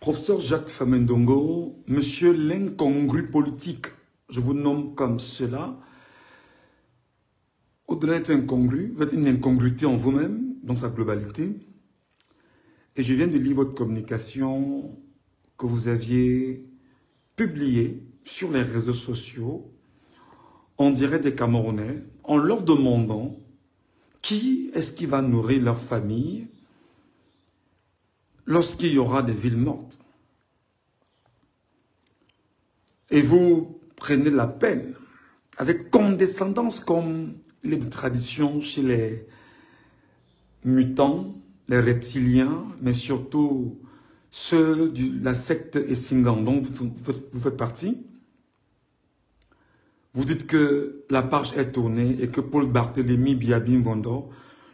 Professeur Jacques Famendongo, monsieur l'incongru politique, je vous nomme comme cela. Au-delà d'être incongru, vous êtes une incongruité en vous-même, dans sa globalité. Et je viens de lire votre communication que vous aviez publiée sur les réseaux sociaux, on dirait des Camerounais, en leur demandant qui est-ce qui va nourrir leur famille lorsqu'il y aura des villes mortes. Et vous prenez la peine, avec condescendance, comme il est de tradition chez les mutants, les reptiliens, mais surtout ceux de la secte Essingan dont vous faites partie. Vous dites que la page est tournée et que Paul Barthélémy Biabin Vondor,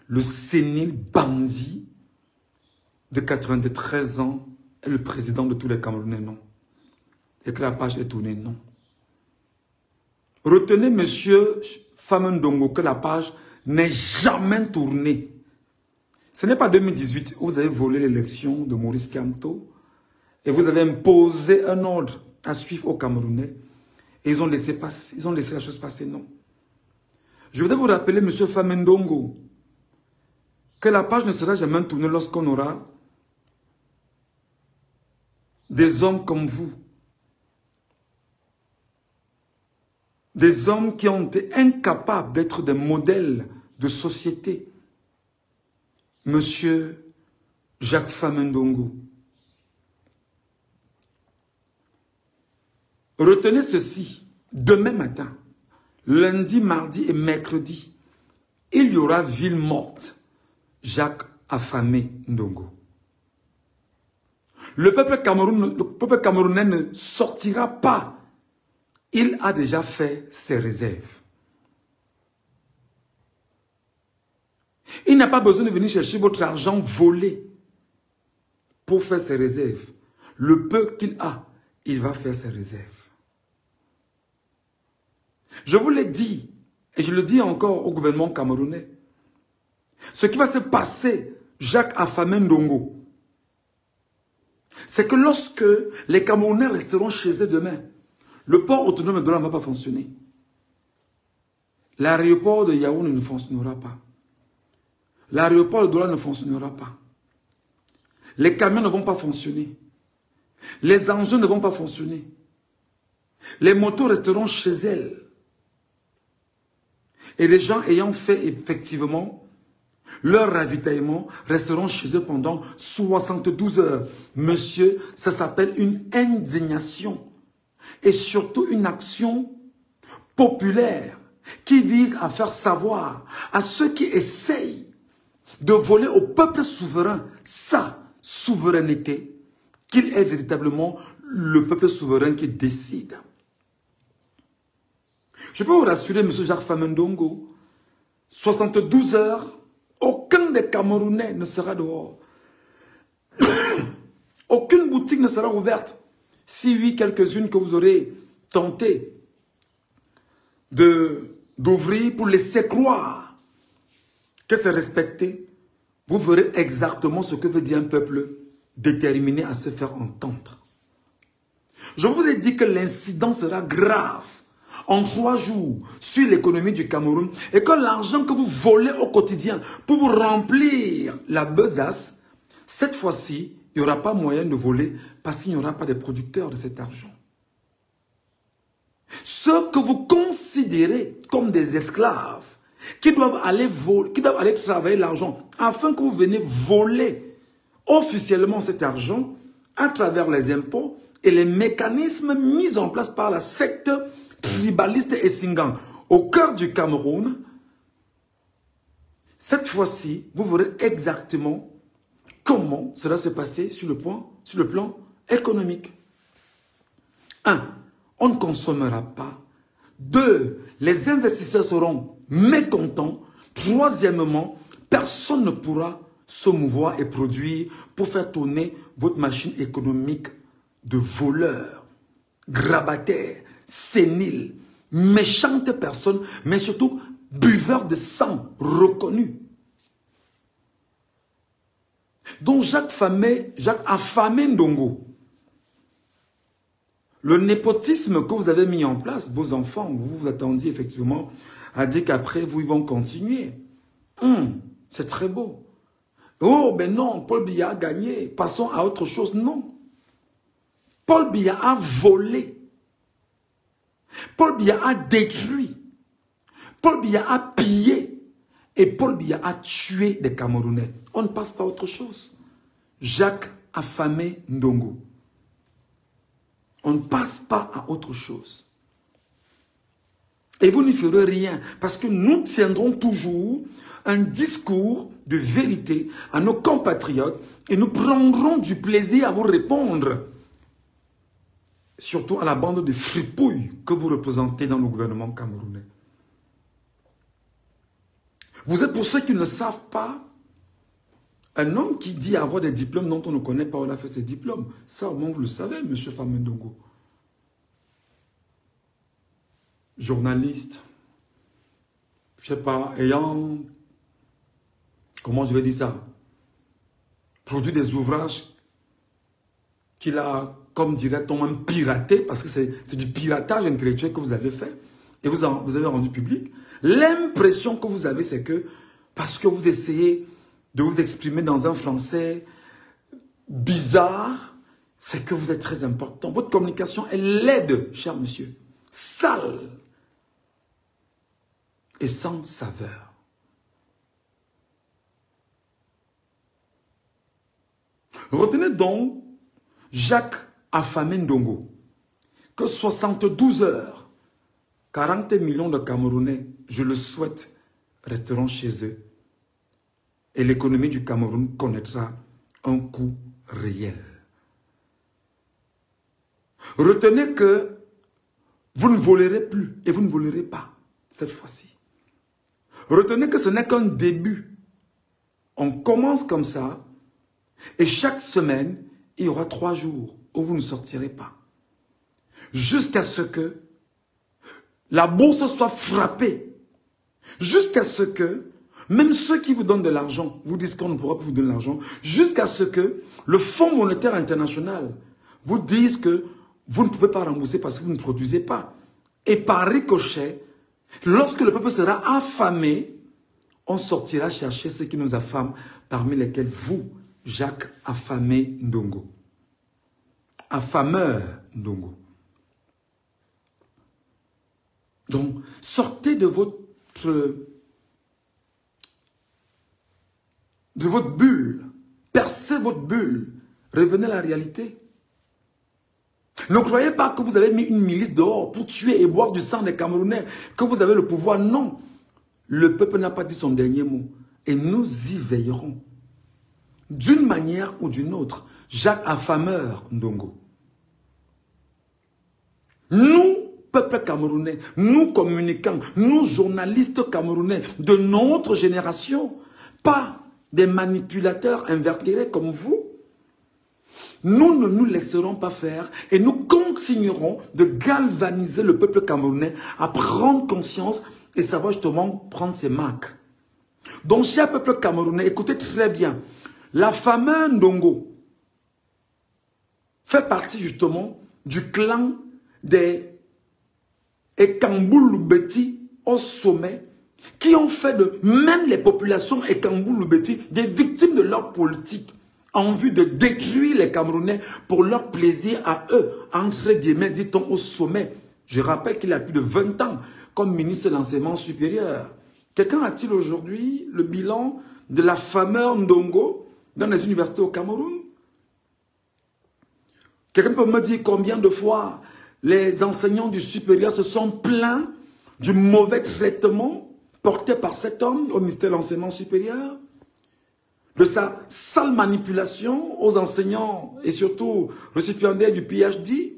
le sénile bandit de 93 ans, est le président de tous les Camerounais, non. Et que la page est tournée, non. Retenez, monsieur Famendongo, que la page n'est jamais tournée. Ce n'est pas 2018 où vous avez volé l'élection de Maurice Kamto et vous avez imposé un ordre à suivre aux Camerounais et ils ont laissé passer, ils ont laissé la chose passer, non. Je voudrais vous rappeler, monsieur Famendongo, que la page ne sera jamais tournée lorsqu'on aura des hommes comme vous. Des hommes qui ont été incapables d'être des modèles de société. Monsieur Jacques Famendongo. Retenez ceci. Demain matin, lundi, mardi et mercredi, il y aura ville morte. Jacques affamé Ndongo. Le peuple camerounais ne sortira pas. Il a déjà fait ses réserves. Il n'a pas besoin de venir chercher votre argent volé pour faire ses réserves. Le peu qu'il a, il va faire ses réserves. Je vous l'ai dit, et je le dis encore au gouvernement camerounais, ce qui va se passer, Jacques affamé Ndongo, c'est que lorsque les Camerounais resteront chez eux demain, le port autonome de Douala ne va pas fonctionner. L'aéroport de Yaoundé ne fonctionnera pas. L'aéroport de Douala ne fonctionnera pas. Les camions ne vont pas fonctionner. Les engins ne vont pas fonctionner. Les motos resteront chez elles. Et les gens ayant fait effectivement leur ravitaillement resteront chez eux pendant 72 heures. Monsieur, ça s'appelle une indignation. Et surtout une action populaire qui vise à faire savoir à ceux qui essayent de voler au peuple souverain sa souveraineté, qu'il est véritablement le peuple souverain qui décide. Je peux vous rassurer, M. Jacques Famendongo, 72 heures, aucun des Camerounais ne sera dehors. Aucune boutique ne sera ouverte. Si oui, quelques-unes que vous aurez tenté d'ouvrir pour laisser croire que c'est respecté, vous verrez exactement ce que veut dire un peuple déterminé à se faire entendre. Je vous ai dit que l'incident sera grave en 3 jours sur l'économie du Cameroun et que l'argent que vous volez au quotidien pour vous remplir la besace, cette fois-ci, il n'y aura pas moyen de voler parce qu'il n'y aura pas de producteurs de cet argent. Ceux que vous considérez comme des esclaves, qui doivent aller travailler l'argent, afin que vous veniez voler officiellement cet argent à travers les impôts et les mécanismes mis en place par la secte tribaliste Essingan au cœur du Cameroun. Cette fois-ci, vous verrez exactement comment cela se passait sur le plan économique. 1. On ne consommera pas. 2. Les investisseurs seront mécontents. 3. Personne ne pourra se mouvoir et produire pour faire tourner votre machine économique de voleurs, grabataires, séniles, méchantes personnes, mais surtout buveurs de sang reconnus. Donc Jacques affamé Ndongo, Le népotisme que vous avez mis en place, vos enfants, vous vous attendiez effectivement à dire qu'après, vous, ils vont continuer. C'est très beau. Oh, mais non, Paul Biya a gagné. Passons à autre chose. Non. Paul Biya a volé. Paul Biya a détruit. Paul Biya a pillé. Et Paul Biya a tué des Camerounais. On ne passe pas à autre chose. Jacques Affamé Ndongo. On ne passe pas à autre chose. Et vous n'y ferez rien. Parce que nous tiendrons toujours un discours de vérité à nos compatriotes et nous prendrons du plaisir à vous répondre. Surtout à la bande de fripouilles que vous représentez dans le gouvernement camerounais. Vous êtes pour ceux qui ne savent pas, un homme qui dit avoir des diplômes dont on ne connaît pas où il a fait ses diplômes. Ça au moins vous le savez, M. Affamé Ndongo. Journaliste, je ne sais pas, ayant, comment je vais dire ça, produit des ouvrages qu'il a, comme dirait-on, même piraté, parce que c'est du piratage intellectuel que vous avez fait, et vous avez rendu public. L'impression que vous avez, c'est que, parce que vous essayez de vous exprimer dans un français bizarre, c'est que vous êtes très important. Votre communication est laide, cher monsieur, sale et sans saveur. Retenez donc Jacques Affamé Ndongo, que 72 heures, 40 millions de Camerounais, je le souhaite, resteront chez eux. Et l'économie du Cameroun connaîtra un coup réel. Retenez que vous ne volerez plus et vous ne volerez pas cette fois-ci. Retenez que ce n'est qu'un début. On commence comme ça et chaque semaine, il y aura 3 jours où vous ne sortirez pas. Jusqu'à ce que la bourse soit frappée. Jusqu'à ce que même ceux qui vous donnent de l'argent vous disent qu'on ne pourra pas vous donner de l'argent. Jusqu'à ce que le Fonds monétaire international vous dise que vous ne pouvez pas rembourser parce que vous ne produisez pas. Et par ricochet, lorsque le peuple sera affamé, on sortira chercher ceux qui nous affament, parmi lesquels vous, Jacques Affamé Ndongo. Affameur Ndongo. Donc, sortez de votre bulle, percez votre bulle, revenez à la réalité. Ne croyez pas que vous avez mis une milice dehors pour tuer et boire du sang des Camerounais, que vous avez le pouvoir. Non, le peuple n'a pas dit son dernier mot et nous y veillerons. D'une manière ou d'une autre, Jacques Affameur Ndongo. Nous, peuple camerounais, nous communicants, nous journalistes camerounais de notre génération, pas des manipulateurs invertébrés comme vous, nous ne nous laisserons pas faire et nous continuerons de galvaniser le peuple camerounais à prendre conscience et savoir justement prendre ses marques. Donc, cher peuple camerounais, écoutez très bien, la fameuse Ndongo fait partie justement du clan des Ekambou-Loubeti au sommet, qui ont fait de même les populations Ekambou-Loubeti des victimes de leur politique en vue de détruire les Camerounais pour leur plaisir à eux, entre guillemets, dit-on, au sommet. Je rappelle qu'il a plus de 20 ans comme ministre de l'enseignement supérieur. Quelqu'un a-t-il aujourd'hui le bilan de la fameuse Ndongo dans les universités au Cameroun? Quelqu'un peut me dire combien de fois les enseignants du supérieur se sont plaints du mauvais traitement porté par cet homme au ministère de l'enseignement supérieur, de sa sale manipulation aux enseignants et surtout récipiendaires du PhD.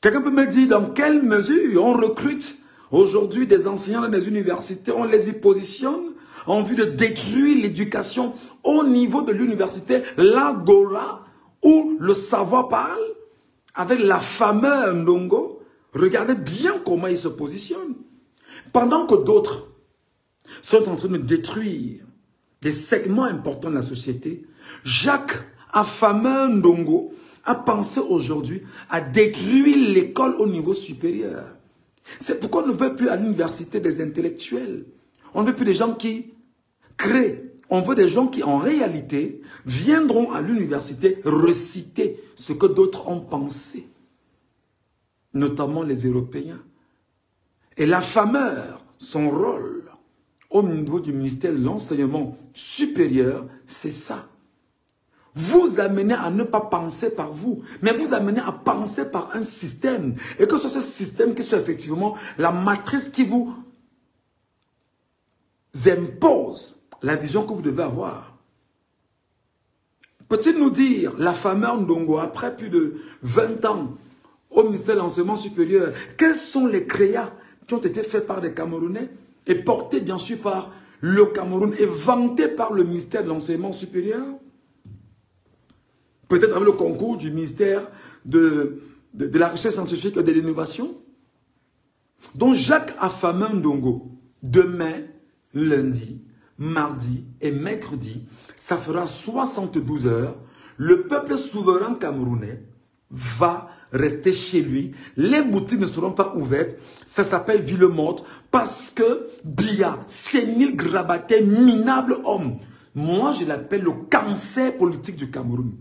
Quelqu'un peut me dire dans quelle mesure on recrute aujourd'hui des enseignants dans les universités, on les y positionne en vue de détruire l'éducation au niveau de l'université, l'agora, où le savoir parle, avec la fameuse Ndongo. Regardez bien comment il se positionne. Pendant que d'autres sont en train de détruire des segments importants de la société, Jacques Affamé Ndongo a pensé aujourd'hui à détruire l'école au niveau supérieur. C'est pourquoi on ne veut plus à l'université des intellectuels. On ne veut plus des gens qui créent. On veut des gens qui, en réalité, viendront à l'université reciter ce que d'autres ont pensé. Notamment les Européens. Et la fameur, son rôle, au niveau du ministère de l'enseignement supérieur, c'est ça. Vous amenez à ne pas penser par vous, mais vous amenez à penser par un système. Et que ce soit ce système qui soit effectivement la matrice qui vous impose la vision que vous devez avoir. Peut-il nous dire, la fameux Ndongo, après plus de 20 ans au ministère de l'enseignement supérieur, quels sont les créas qui ont été faits par des Camerounais et portés bien sûr par le Cameroun et vantés par le ministère de l'enseignement supérieur? Peut-être avec le concours du ministère de la recherche scientifique et de l'innovation. Donc Jacques Afama Ndongo, demain, lundi, mardi et mercredi, ça fera 72 heures. Le peuple souverain camerounais va rester chez lui. Les boutiques ne seront pas ouvertes. Ça s'appelle ville morte parce que Biya, sénile, grabaté, minable homme. Moi, je l'appelle le cancer politique du Cameroun.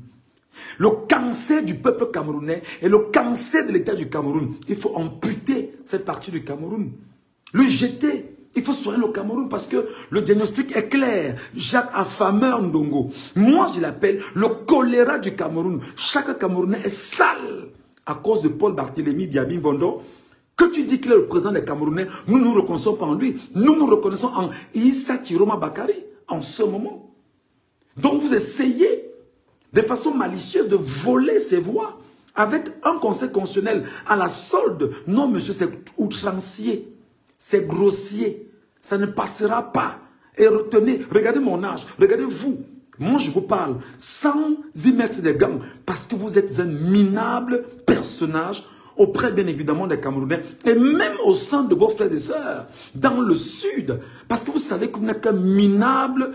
Le cancer du peuple camerounais et le cancer de l'État du Cameroun. Il faut amputer cette partie du Cameroun. Le jeter. Il faut soigner le Cameroun parce que le diagnostic est clair. Jacques Afama Ndongo. Moi, je l'appelle le choléra du Cameroun. Chaque Camerounais est sale à cause de Paul Barthélémy Biabin Vondo. Que tu dis qu'il est le président des Camerounais, nous ne nous reconnaissons pas en lui. Nous nous reconnaissons en Issa Chiroma Bakari en ce moment. Donc vous essayez de façon malicieuse de voler ses voix avec un conseil constitutionnel à la solde. Non, monsieur, c'est outrancier, c'est grossier, ça ne passera pas. Et retenez, regardez mon âge, regardez vous. Moi, je vous parle sans y mettre des gants parce que vous êtes un minable personnage auprès, bien évidemment, des Camerounais et même au sein de vos frères et sœurs dans le sud. Parce que vous savez que vous n'êtes qu'un minable.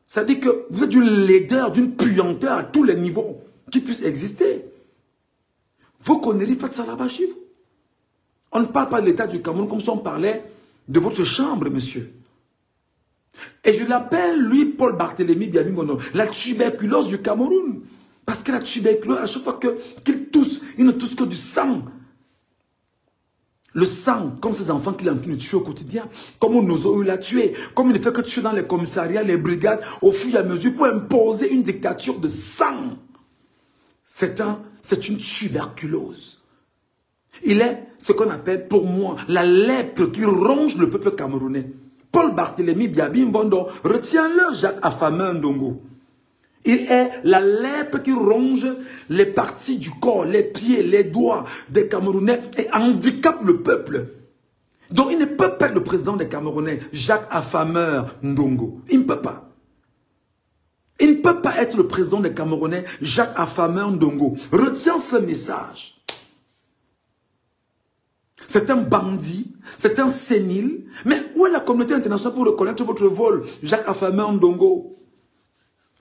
Ça dit que vous êtes d'une laideur, d'une puanteur à tous les niveaux qui puissent exister. Vos conneries, faites ça là-bas chez vous. On ne parle pas de l'État du Cameroun comme si on parlait de votre chambre, monsieur. Et je l'appelle, lui, Paul Barthélémy Biabingono, la tuberculose du Cameroun. Parce que la tuberculose, à chaque fois qu'il tousse, il ne tousse que du sang. Le sang, comme ces enfants qu'il est en train de tuer au quotidien, comme on ose la tuer, comme il ne fait que tuer dans les commissariats, les brigades, au fur et à mesure, pour imposer une dictature de sang. C'est une tuberculose. Il est ce qu'on appelle, pour moi, la lèpre qui ronge le peuple camerounais. Paul Barthélémy Biabin Vondo, retiens-le, Jacques Afama Ndongo. Il est la lèpre qui ronge les parties du corps, les pieds, les doigts des Camerounais et handicape le peuple. Donc il ne peut pas être le président des Camerounais, Jacques Afama Ndongo. Il ne peut pas. Il ne peut pas être le président des Camerounais, Jacques Afama Ndongo. Retiens ce message. C'est un bandit, c'est un sénile. Mais où est la communauté internationale pour reconnaître votre vol, Jacques Afama Ndongo?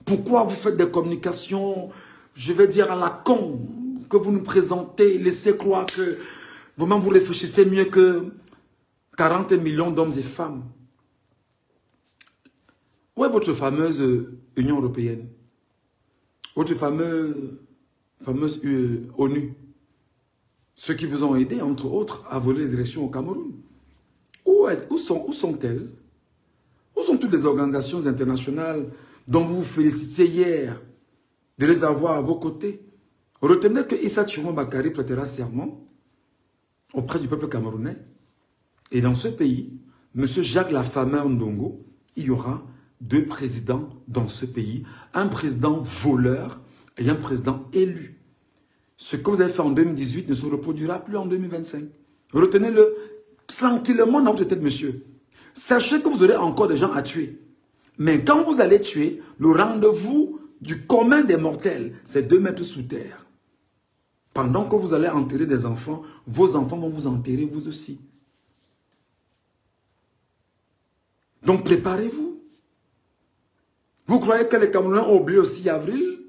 Pourquoi vous faites des communications, je vais dire à la con, que vous nous présentez, laissez croire que vous-même vous réfléchissez mieux que 40 millions d'hommes et femmes? Où est votre fameuse Union européenne? Votre fameuse ONU? Ceux qui vous ont aidé, entre autres, à voler les élections au Cameroun. Où sont-elles? Où sont toutes les organisations internationales dont vous vous félicitiez hier de les avoir à vos côtés? Retenez que Issa Chiroma Bakari prêtera serment auprès du peuple camerounais. Et dans ce pays, M. Jacques Afama Ndongo, il y aura 2 présidents dans ce pays. Un président voleur et un président élu. Ce que vous avez fait en 2018 ne se reproduira plus en 2025. Retenez-le tranquillement dans votre tête, monsieur. Sachez que vous aurez encore des gens à tuer. Mais quand vous allez tuer, le rendez-vous du commun des mortels, c'est 2 mètres sous terre. Pendant que vous allez enterrer des enfants, vos enfants vont vous enterrer vous aussi. Donc préparez-vous. Vous croyez que les Camerounais ont oublié le 6 avril?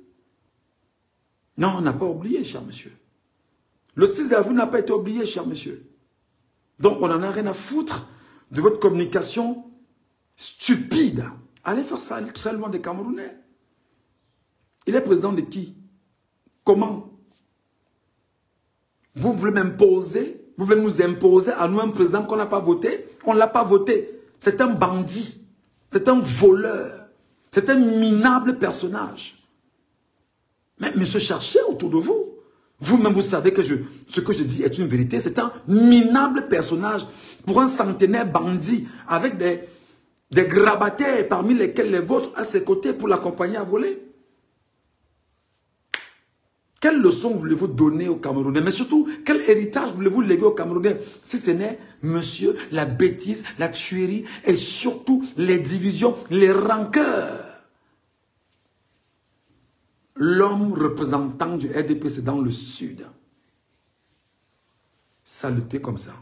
Non, on n'a pas oublié, cher monsieur. Le 6 avril n'a pas été oublié, cher monsieur. Donc, on n'en a rien à foutre de votre communication stupide. Allez faire ça très loin des Camerounais. Il est président de qui? Comment? Vous voulez m'imposer? Vous voulez nous imposer à nous un président qu'on n'a pas voté? On ne l'a pas voté. C'est un bandit. C'est un voleur. C'est un minable personnage. Mais monsieur, cherchez autour de vous. Vous-même, vous savez que ce que je dis est une vérité. C'est un minable personnage pour un centenaire bandit avec des grabataires parmi lesquels les vôtres à ses côtés pour l'accompagner à voler. Quelle leçon voulez-vous donner aux Camerounais? Mais surtout, quel héritage voulez-vous léguer aux Camerounais? Si ce n'est, monsieur, la bêtise, la tuerie et surtout les divisions, les rancœurs. L'homme représentant du RDP, c'est dans le sud. Saluté comme ça.